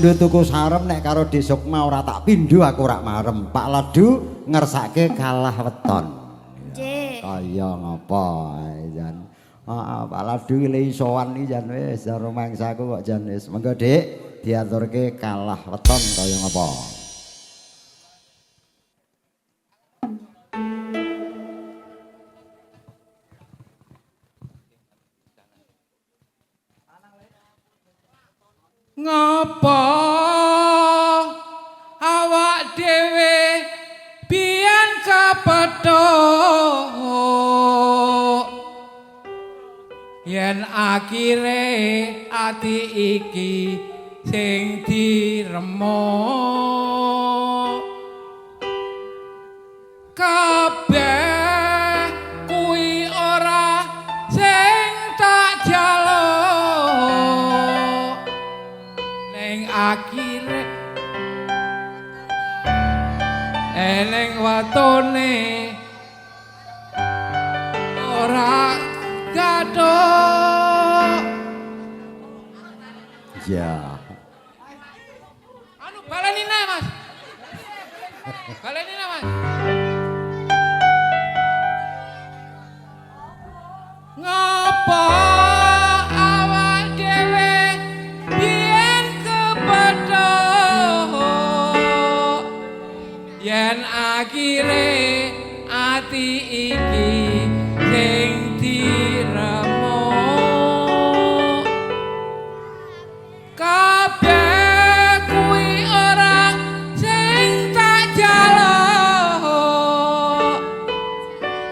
kondo tuku sarem nek karo Desukma ora tak pindho aku ora marem. Pak Ladu ngersake kalah weton. Nggih. Kaya ngapa jan. Pak Ladu iki le isowan iki jan wis rumangsaku kok jan wis. Monggo Dik diaturke kalah weton kaya ngapa. Ngapa awak dhewe biyen kepethuk yen akhire ati iki sing diremuk kabeh kuwi ora sing tak jaluk ning akhire ning watone ora gathuk. Ya. Anu baleni nae Mas. Baleni nae Mas. Ngapa awak dhewe biyen kepethuk yen akhire ati iki sing diremuk kabeh kuwi ora sing tak jaluk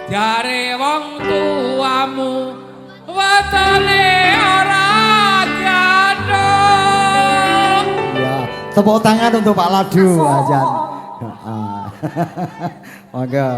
jare wong tuamu wetone ora gathuk. Ya, tepuk tangan untuk Pak Ladu ajan. Monggo.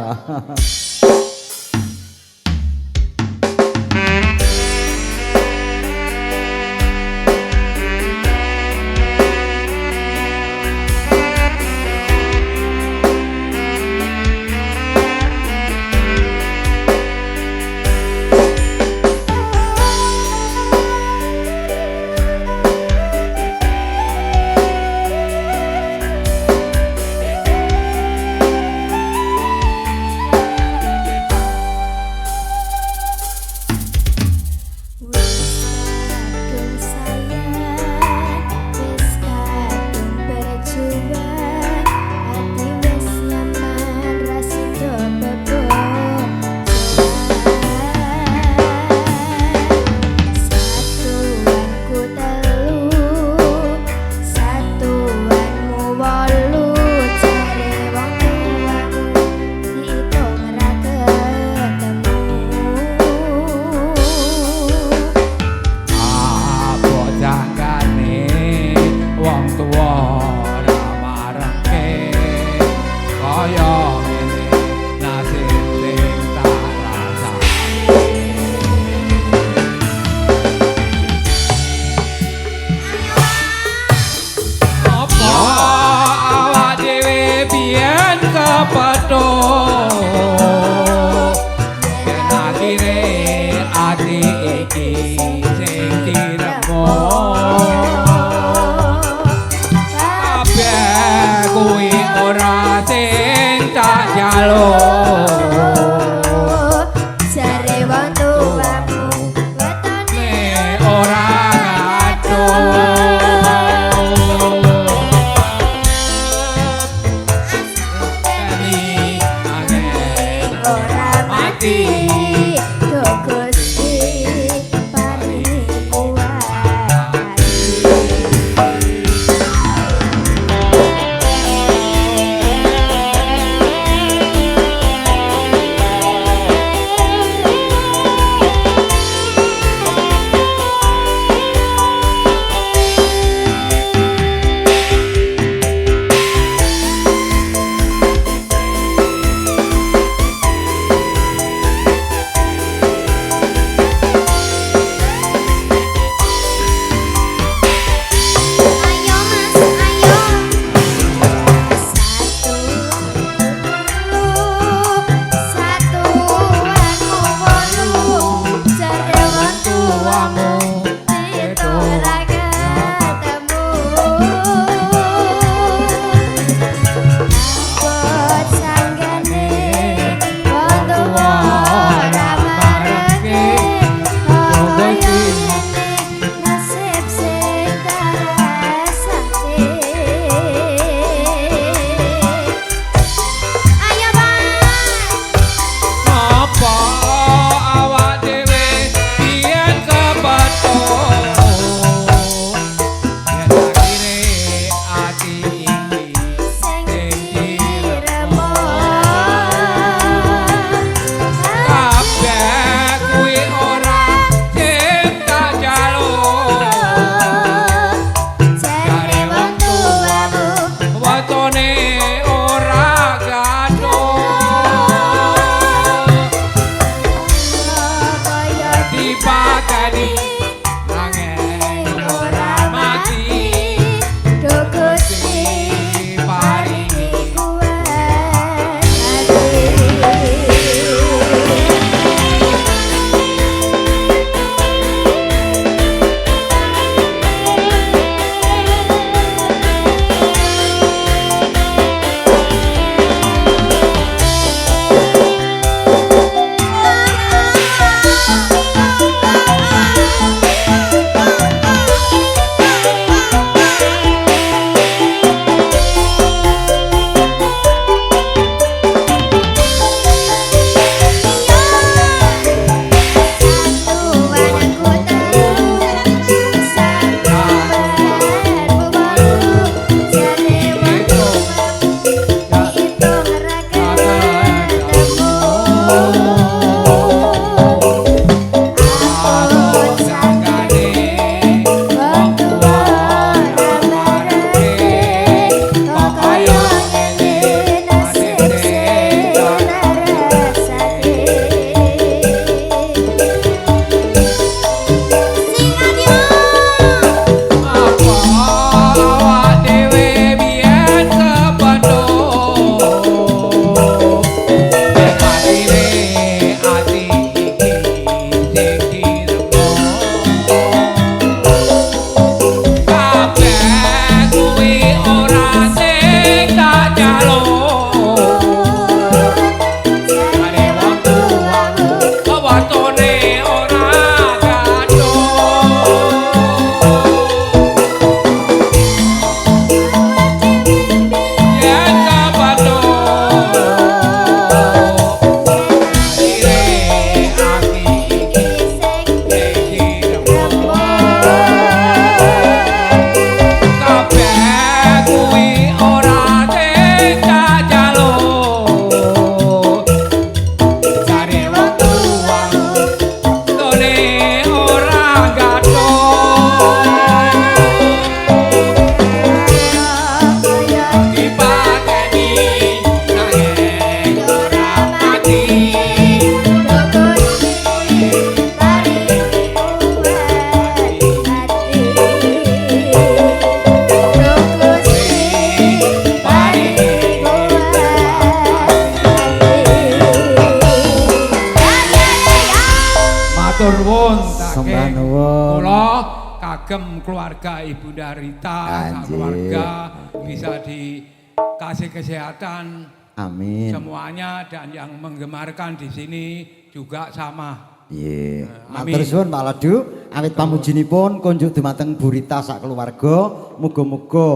kagem keluarga Ibunda Rita, Anjir. keluarga bisa dikasih kesehatan. Amin. Semuanya dan yang menggemarkan di sini juga sama. Iya. Amin. Matur suwun Pak Ladu, awit pamujinipun kunjuk dumateng Bu Rita sak keluarga, muga-muga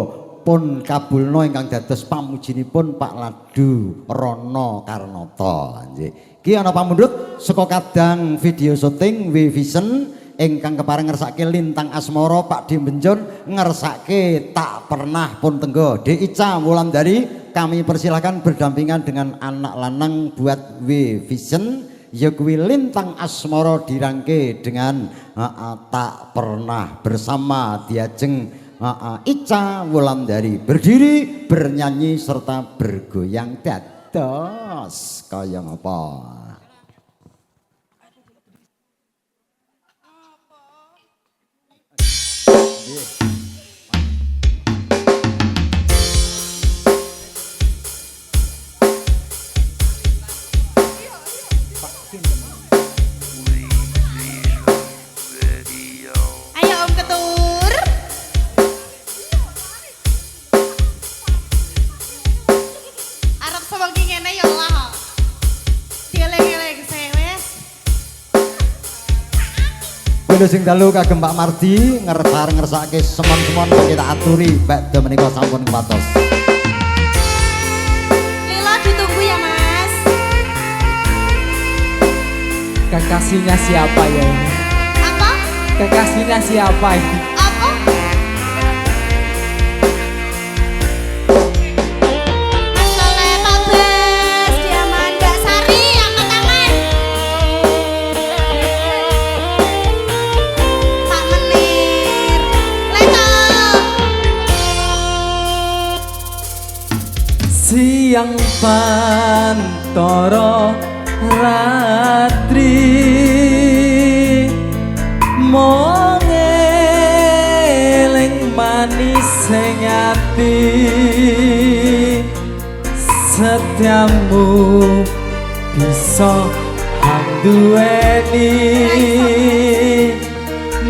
pun kabulno ingkang dados pamujinipun Pak Ladu Rono Karnata. Nggih. Iki ana pamundhut saka kadang video syuting W-Vision ingkang kepareng ngersake Lintang Asmara Pak Dimbenjon ngersake Tak Pernah Pun Tenggo. Dek Ica Wulandari kami persilahkan berdampingan dengan anak lanang buat W-Vision ya kuwi Lintang Asmara dirangke dengan Tak Pernah bersama diajeng Ica Wulandari berdiri bernyanyi serta bergoyang dados kaya ngapa. Ayo Om Ketur. Arep sewengi ngene ya Allah. Dieling-eling sih wis. Kulo sing dalu kagem Pak Mardi ngersake semon-semon kita aturi badhe menika sampun kepatos. Lila ditunggu ya Mas. Kekasihnya siapa ya ini? Apa? Kekasihnya siapa ini? Apa? Asale Pak Bes, Diaman Mbak Sari, angkat tangan. Pak Menir, Leto. Siang pantoro ratri mongeling manis sing ati setiamu bisa handuweni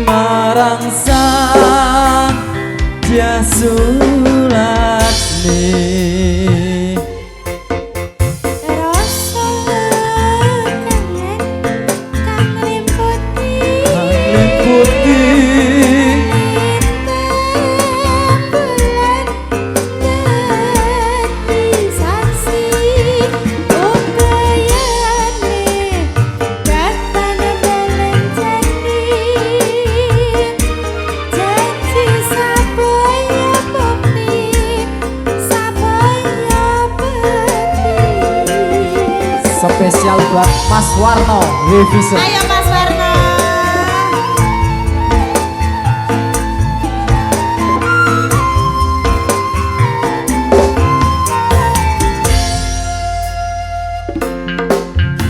marang sang jasulatni. Rasa kangen kang limputi Kangen putih bulan dadi saksi upayane datang dalam janji sabaya bukti sabaya bukti. spesial buat Mas Warno W-Vision. Ayo Mas Warno.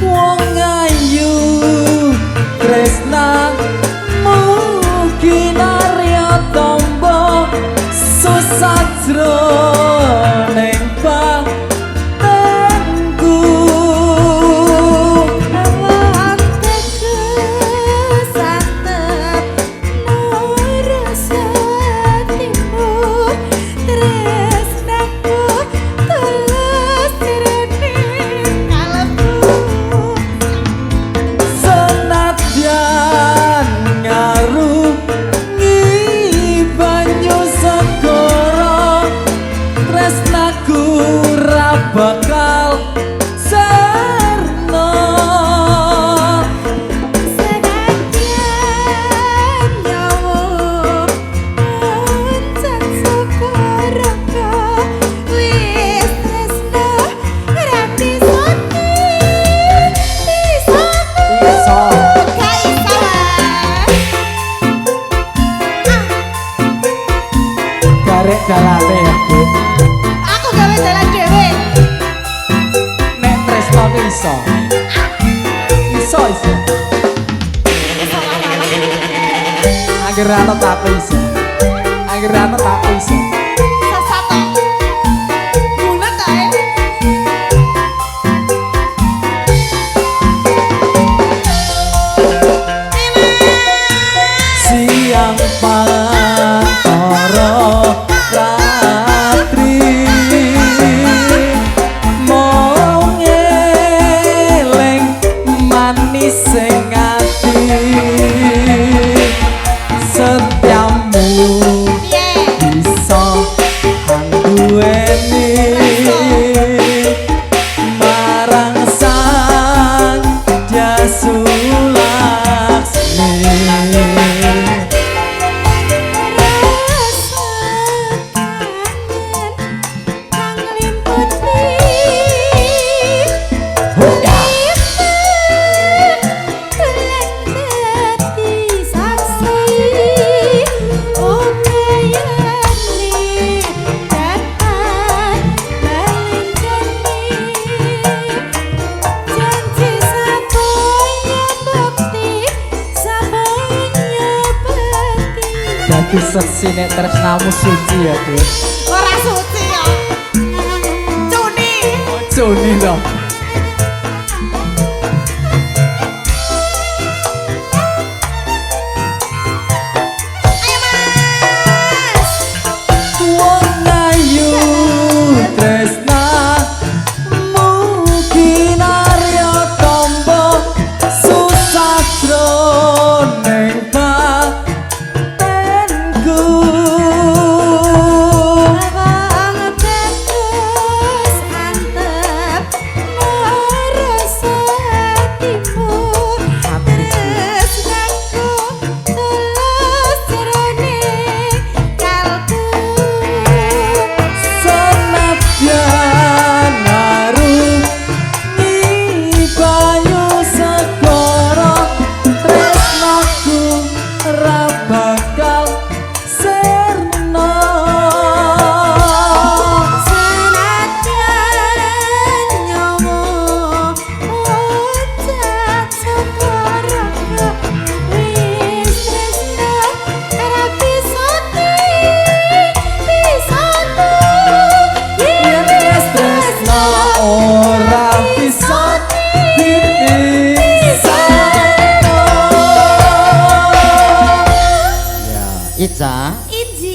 Wong ayu tresna mugi narya tombo susah jroning batinku. Awak teguh santep nurus hatimu tresnaku tulus jroning kalbu. Senadyan ngarungi banyu segara tresnaku ra bakal sarna. Senadyan nyawa muncak sukaraka wis tresna rapi soti pisamu Iso. gak iso. Garek dalane ya Bu. Aku gawe dalan dhewe. Nek tresno ki iso. Iso iso. Angger ana tak iso. Angger ana tak iso. Sasato. Bulet kae. Siang pagi lebih seksi nek tresnamu suci ya Dek. Ora suci ya. Cuni. Joni dong. Ayo Mas. Wong ayu tresna mungkin arya tombo susah jroning batenku. Abang bagus antep ngerasa hatimu. Tresnaku tulus jroning kalbu. Senadyan arum banyu segara tresnaku ra bakal sirna. Senadyan nyawa ucap sekarang wis tresna ora bisa Yen wis tresna ora bisa Ya, Ica. Inji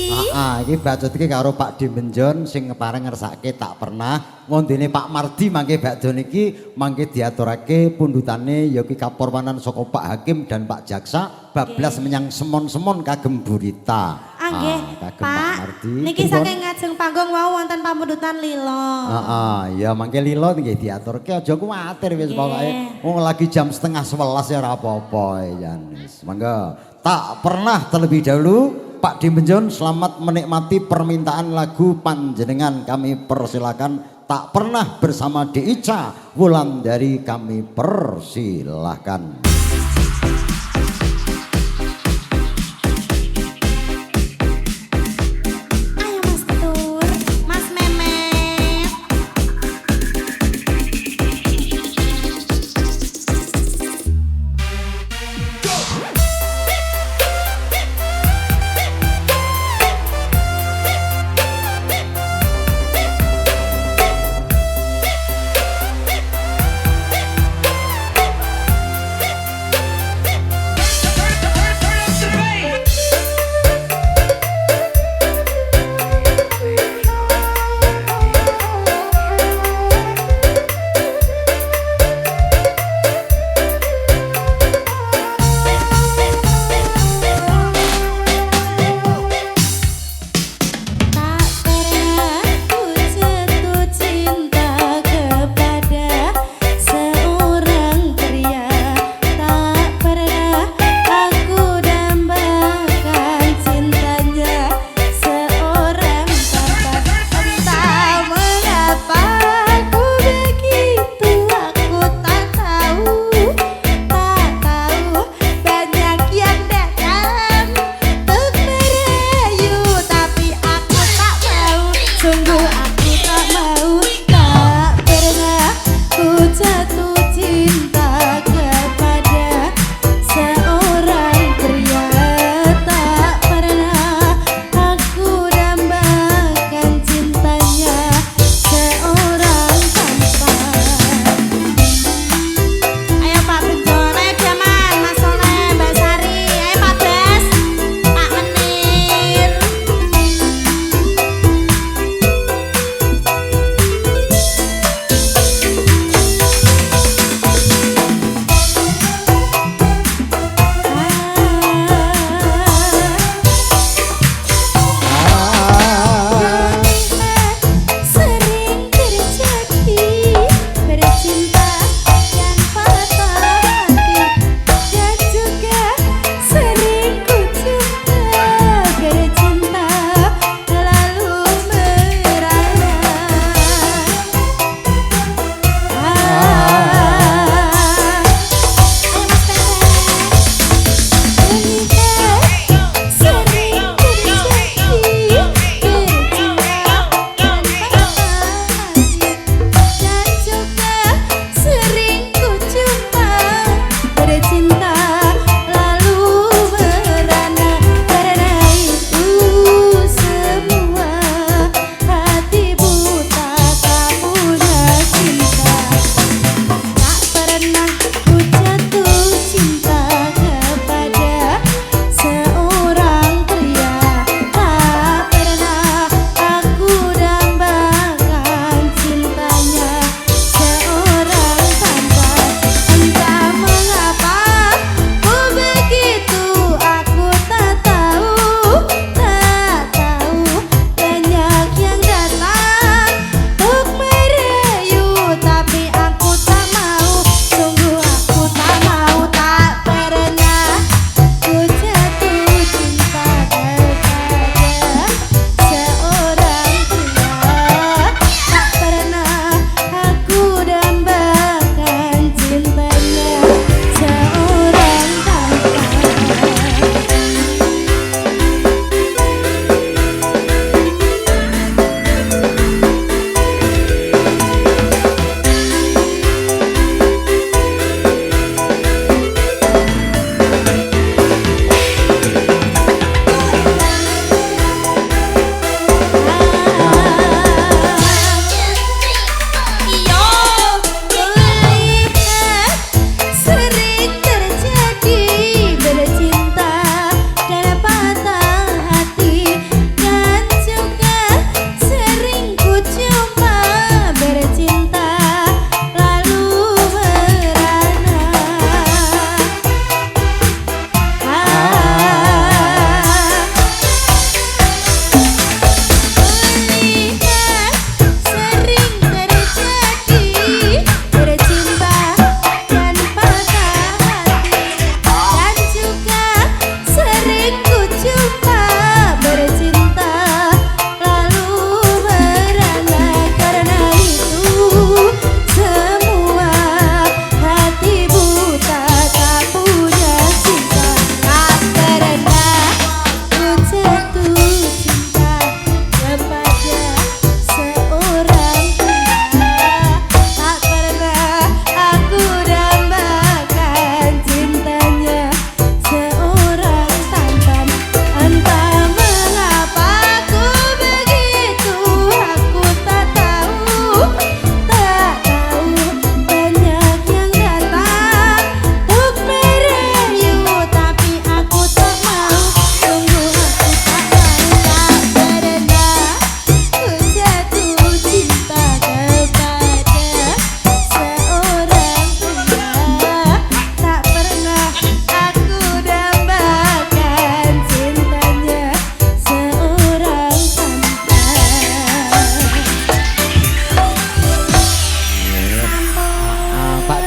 Iki bacot iki karo Pak Dimenjon sing ngepareng ngersake tak pernah ngondene Pak Mardi mangke bakdo niki mangke diaturake pundutane ya ki kaporwanan saka Pak Hakim dan Pak Jaksa bablas menyang semon-semon kagem burita. Nggih, Kagem Pak. Mardi. Niki Pripun? saking ngajeng panggung wau wonten pamundutan lila. Ya mangke lila nggih diaturke aja kuwatir wis Nggih. pokoke wong lagi jam 10:30 ya ora apa-apa ya wis. Mangga tak pernah terlebih dahulu Pak Dimenjon selamat menikmati permintaan lagu panjenengan kami persilakan tak pernah bersama Ica Wulandari kami persilakan. Ayo Mas Ketur, Mas Memet.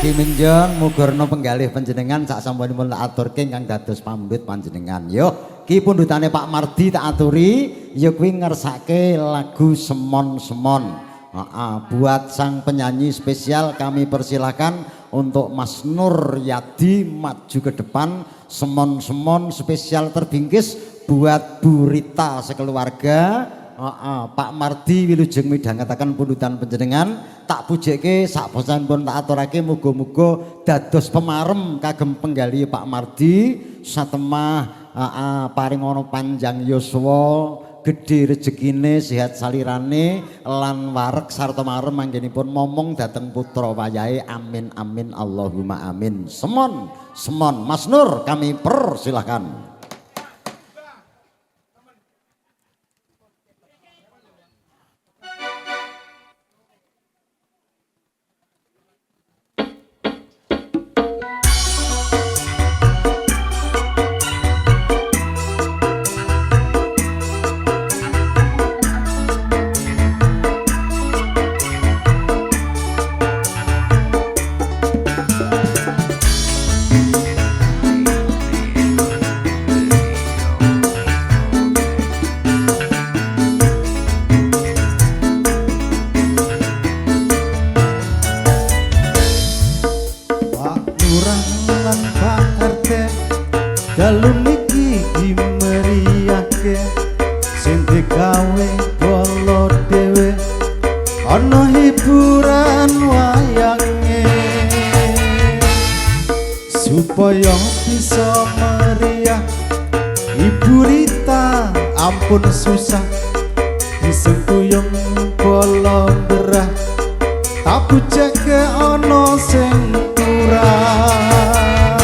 Mugi minjon mugurna penggalih panjenengan sak sampunipun tak aturke ingkang dados pambut panjenengan. Yo, ki pundhutane Pak Mardi tak aturi, ya kuwi ngersake lagu Semon-semon. Buat sang penyanyi spesial kami persilahkan untuk Mas Nur Yadi maju ke depan. Semon-semon spesial terbingkis buat Bu Rita sekeluarga. Pak Mardi wilujeng midhangetaken pundhutan panjenengan tak pujekke sak posanipun tak aturake muga-muga dados pemarem kagem penggalih Pak Mardi satemah paring ana panjang yuswa gedhe rejekine sehat salirane lan wareg sarta marem manggenipun momong dhateng putra wayahe amin amin Allahumma amin. Semon Mas Nur kami persilahkan. Supaya bisa meriah Ibu Rita ampun susah disengkuyung bola berah tak bujake ana sing turah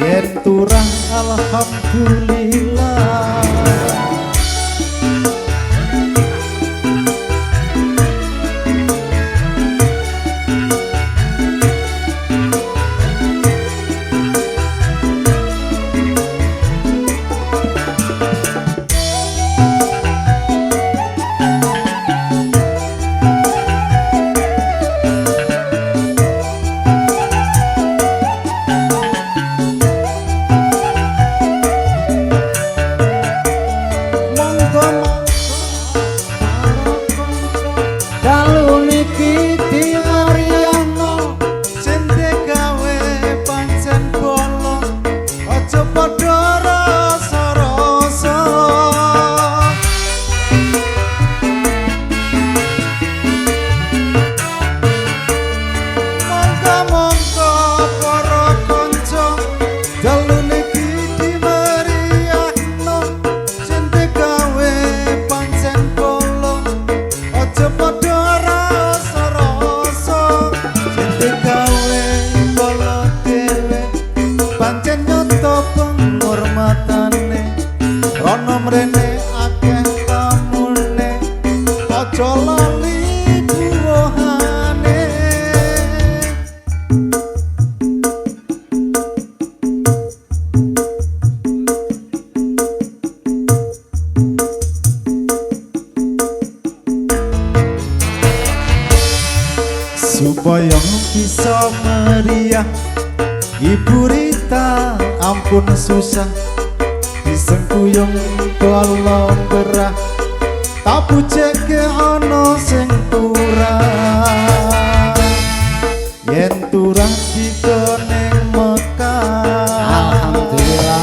yen turah alhamdulillah. Supaya bisa meriah Ibu Rita ampun susah disengkuyung bola berah tak bujake ana sing turah yen turah dikene Mekah. Alhamdulillah.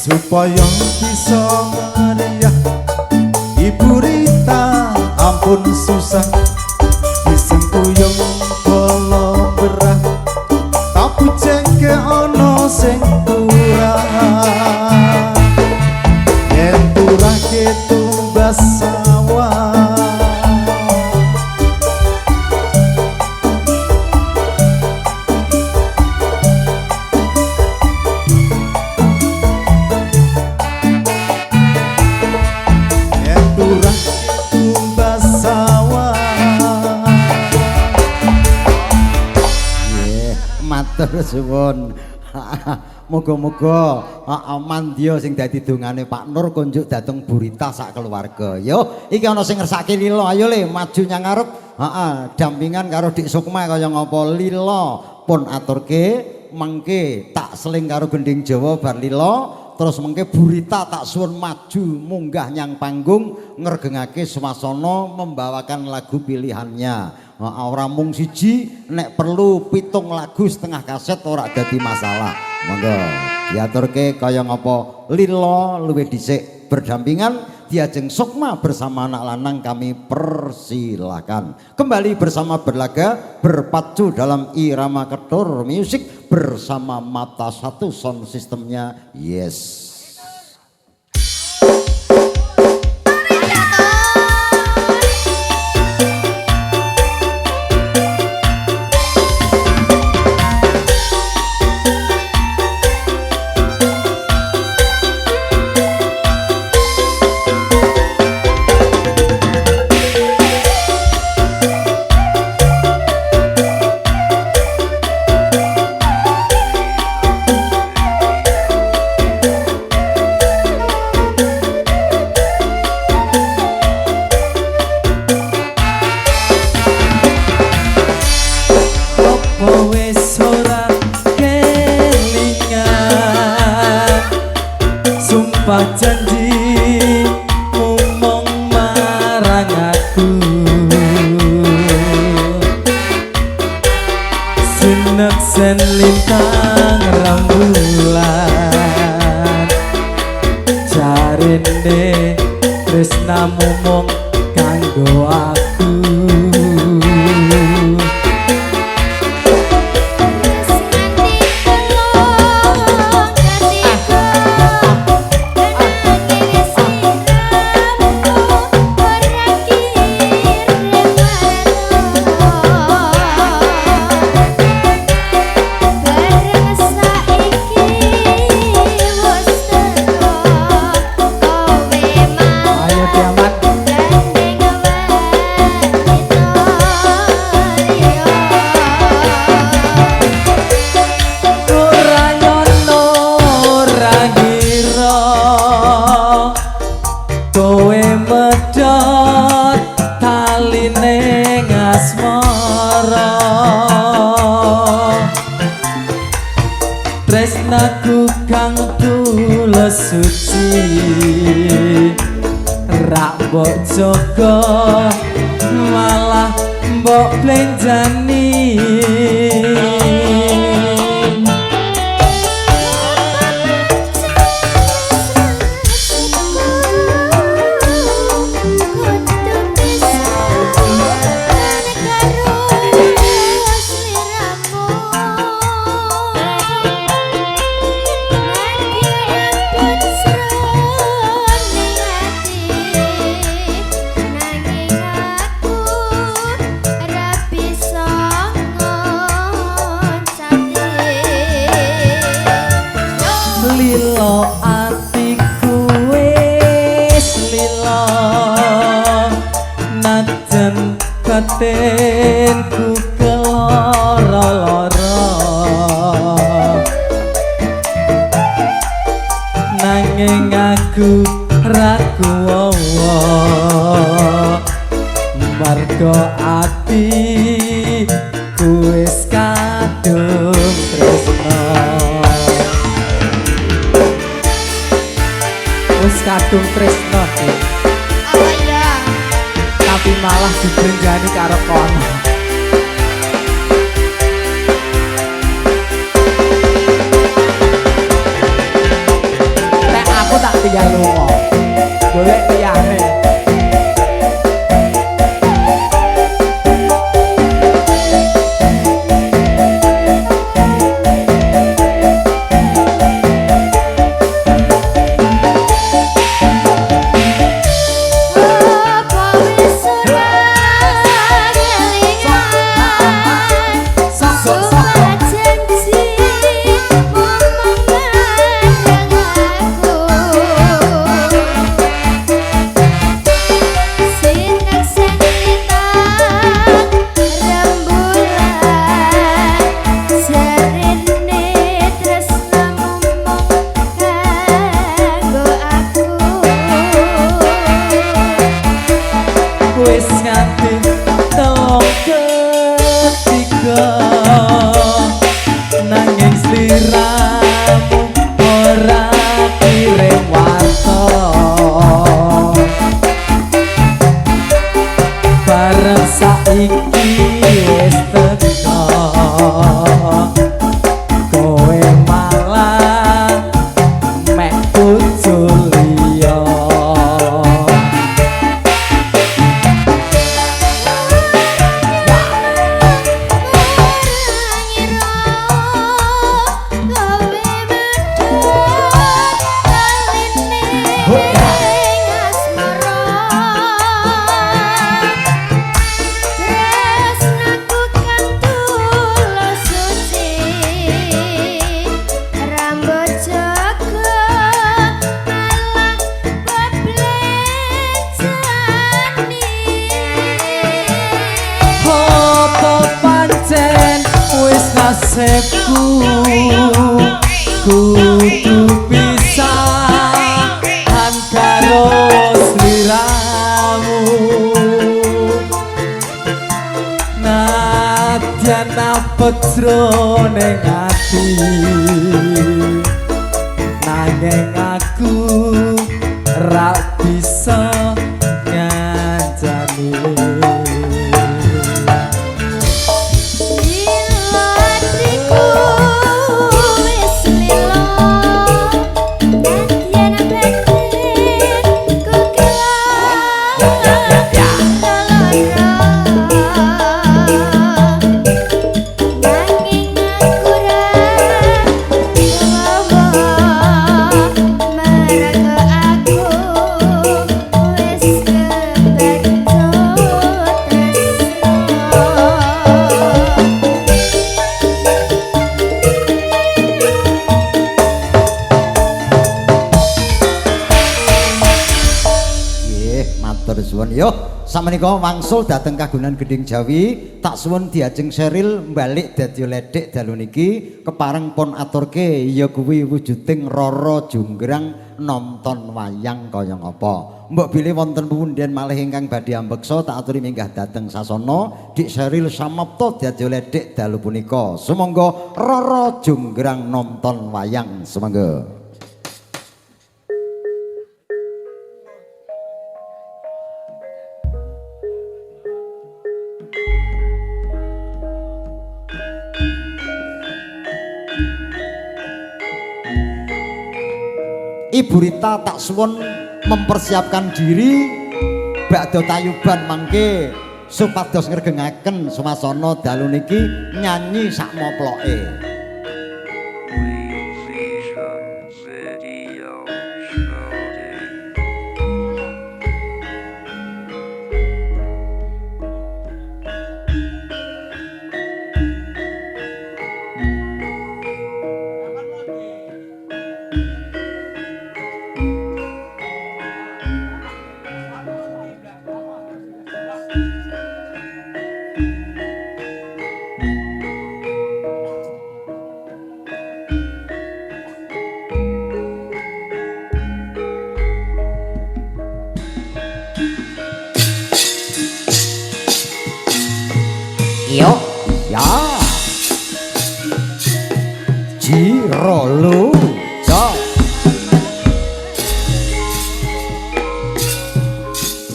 supaya bisa meriah. Ibu Rita ampun susah disengkuyung bolo berah, tapi cengke ono sing turah, yen turah ketumbas sawah. Matur suwun. Muga-muga mandya sing dadi dongane Pak Nur kunjuk dateng Burita sak keluarga. Yo, iki ana sing ngersake Lila. Ayo Le, maju nyang ngarep. Dampingan karo Dik Sukma kaya ngapa Lila pun aturke mengke tak seling karo gending Jawa bar Lila. Terus mengke Burita tak suwun maju munggah nyang panggung ngergengake swasana membawakan lagu pilihannya. Ora mung siji, nek perlu 7 lagu setengah kaset ora dadi masalah. Monggo diaturke kaya ngapa Lila luwih dhisik berdampingan diajeng Sukma bersama anak lanang kami persilakan. Kembali bersama berlaga berpacu dalam irama ketur musik bersama Mata Satu sound sistemnya. Yes. Janji ngomong marang aku, sinek sen lintang rembulan, jarine tresnamu mung kanggo aku. Tresnaku kang tulus suci rak mbok jaga malah mbok blenjani. Lilo atiku wis lilo, najan batinku keloro-loro, nanging aku ragu marga atiku wis kadung tresno. Wis kadung tresno Oh iya. tapi malah dibrenjani karo kono. Tek sliramu ora kirim warta bareng saiki wis teka kowe malah mek bojo liya nasibku kudu pisahan karo sliramu nadyan apejroning ati nanging aku ra bisa nganjani yo samenika wangsul dhateng kagunan Gending Jawi tak suwun diajeng Seril mbalik dadi ledek dalu niki kepareng pun aturke ya kuwi wujuding Rara Jonggrang nonton wayang kaya ngapa mbok bilih wonten punden malih ingkang badhe ambeksa tak aturi minggah dhateng sasana Dik Seril samapta dadi ledek dalu punika sumangga Rara Jonggrang nonton wayang sumangga. Ibu Rita tak suwun mempersiapkan diri bakda tayuban mangke supados ngregengaken swasana dalu niki nyanyi sak moploke. Yo, ya. Jiro lujo.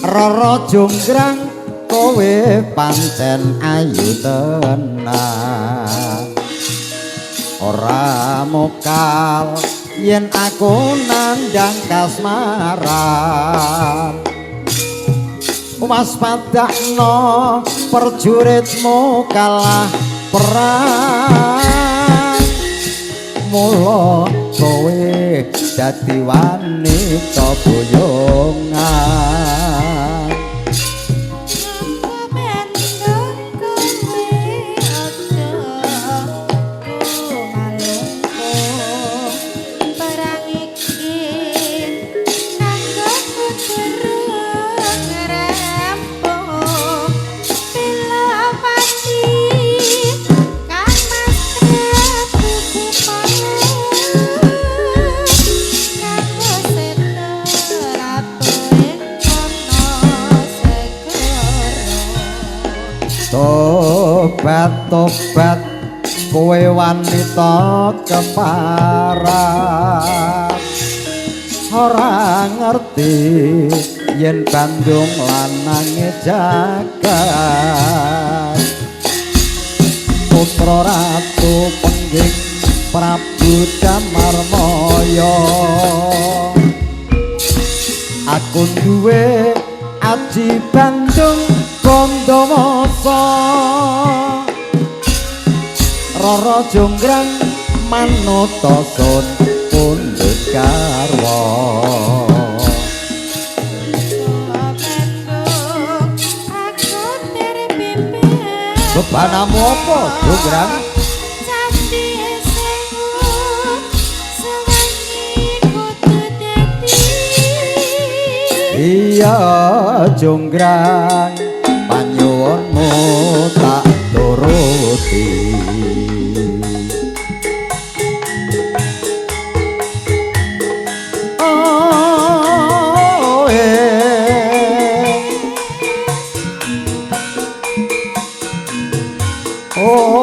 Rara Jonggrang kowe pancen ayu tenan. Ora mokal yen aku nandang kasmaran. Waspadakno perjuritmu kalah perang mula kowe dadi wanita boyongan tobat kowe wanita keparat ora ngerti yen Bandung lanange jagat putra ratu pengging Prabu Damarmaya aku duwe aji Bandung Bondowoso Rara Jonggrang Manotosun pundhut garwa bebanamu apa Jonggrang iya Jonggrang panyuwunmu tak turuti oh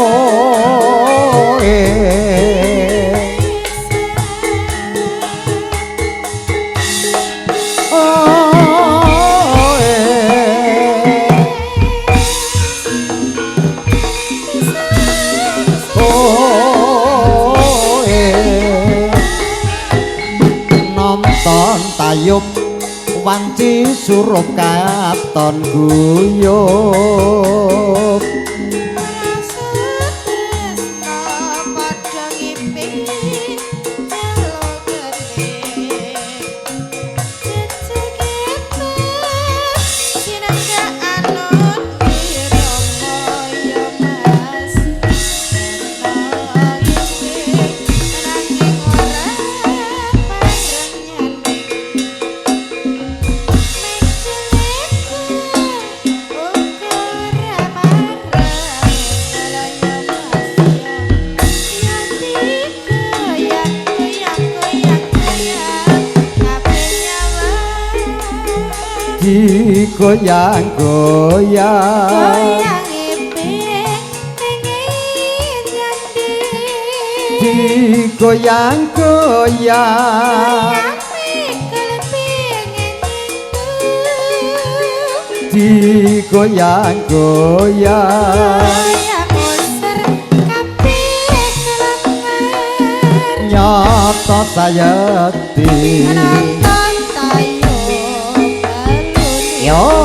tayub wanci surup katon guyub goyang-goyang digoyang-goyang digoyang-goyang nyata sayekti yo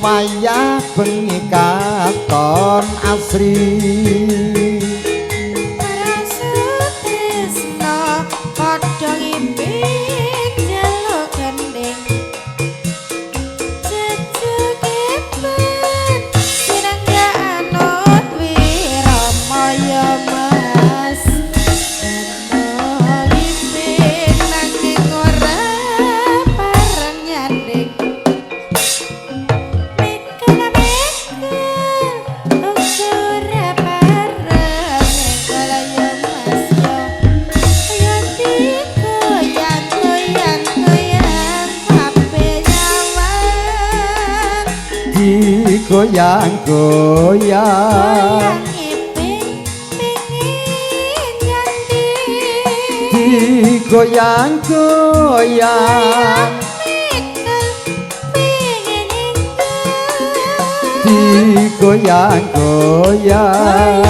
wayah bengi katon asri Prasutresna padha ngipin jaluk gending jejegipun sinengga anut Wiramaya Mas ngipin nanging ora pareng nyanding goyang-goyang digoyang-goyang digoyang-goyang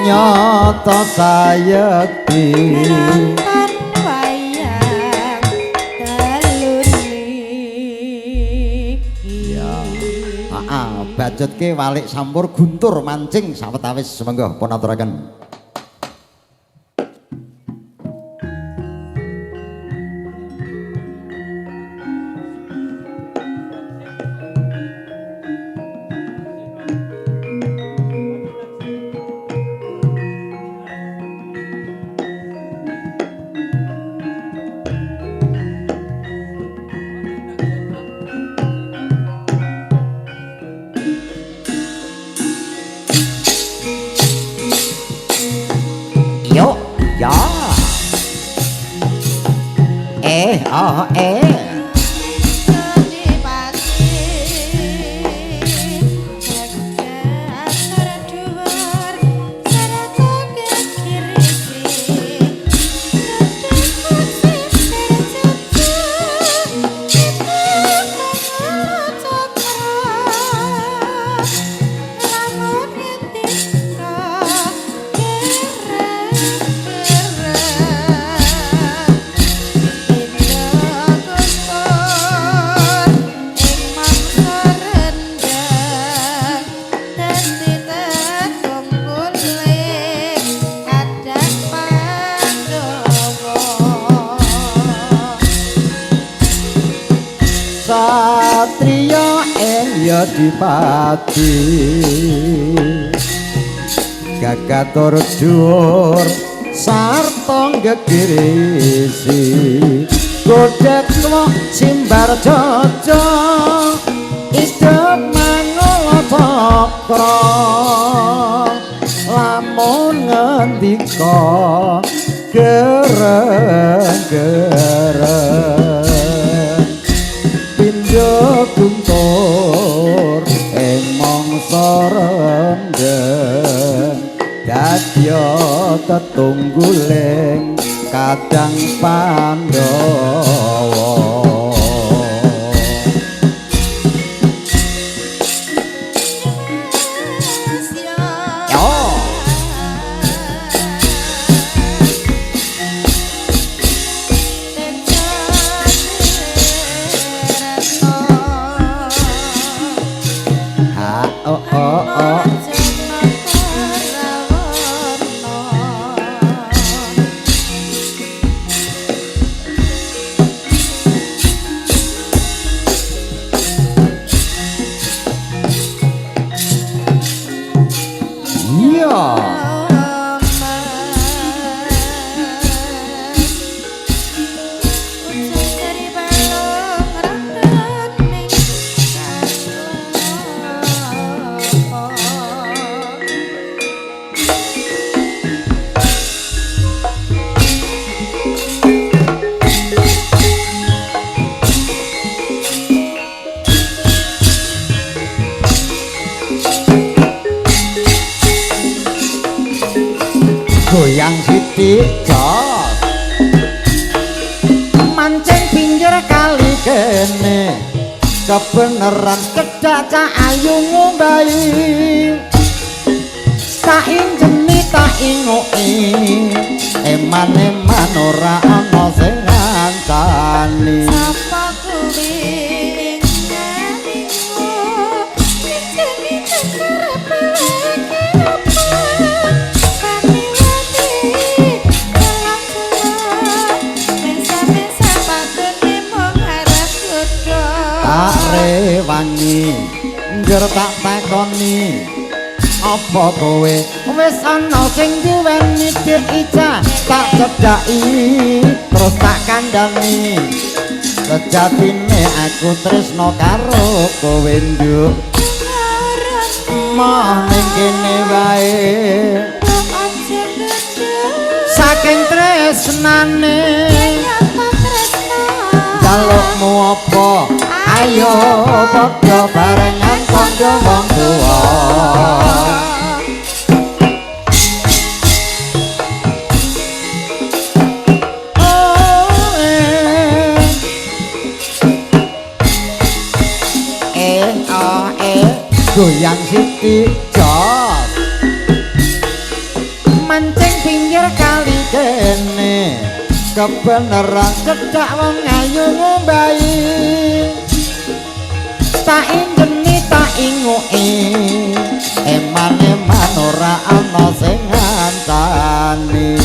nyata sayekti bajutke walik sampur guntur mancing sawetawis monggo pun aturaken. Satria ya dipati Gagatur dhuwur sarta gegirisi godhek wong simbar jaja idup manula cakra lamun ngendika gereng-gereng pindha guntur ing mangsa rendheng dadya tetungguling kadang Pandhawa goyang sithik jos mancing pinggir kali kene kebeneran cedak cah ayu ngombahi tak injeni tak ingoki eman-eman ora ana sing ngancani sapa kuwi wangi njur tak takoni apa kowe wis ana sing duweni Ica tak cedhaki terus tak kandhani sejatine aku tresno karo kowe nduk mah ning kene wae saking tresnane jalukmu apa ayo padha barengan kanggo wong tuwa goyang sithik jos mancing pinggir kali kene kebeneran cedak wong ayu ngombahi tak injeni tak ingoki eman-eman ora ana sing ngancani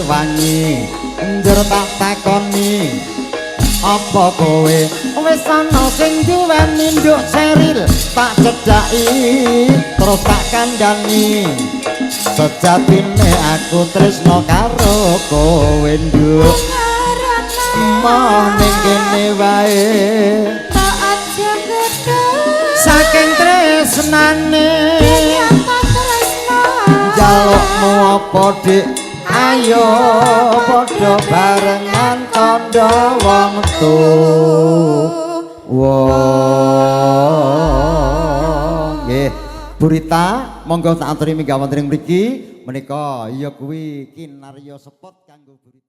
wangi njur tak takoni apa kowe wis ana sing duweni nduk Seril tak cedhaki terus tak kandhani sejatine aku tresno karo kowe nduk moh ning kene wae tak aja gedhe saking tresnane jalukmu apa dik ayo padha barengan kandha wong tuwa nggih Burita monggo tak aturi minggah wonten mriki menika ya kuwi kinarya spot kanggo Burita.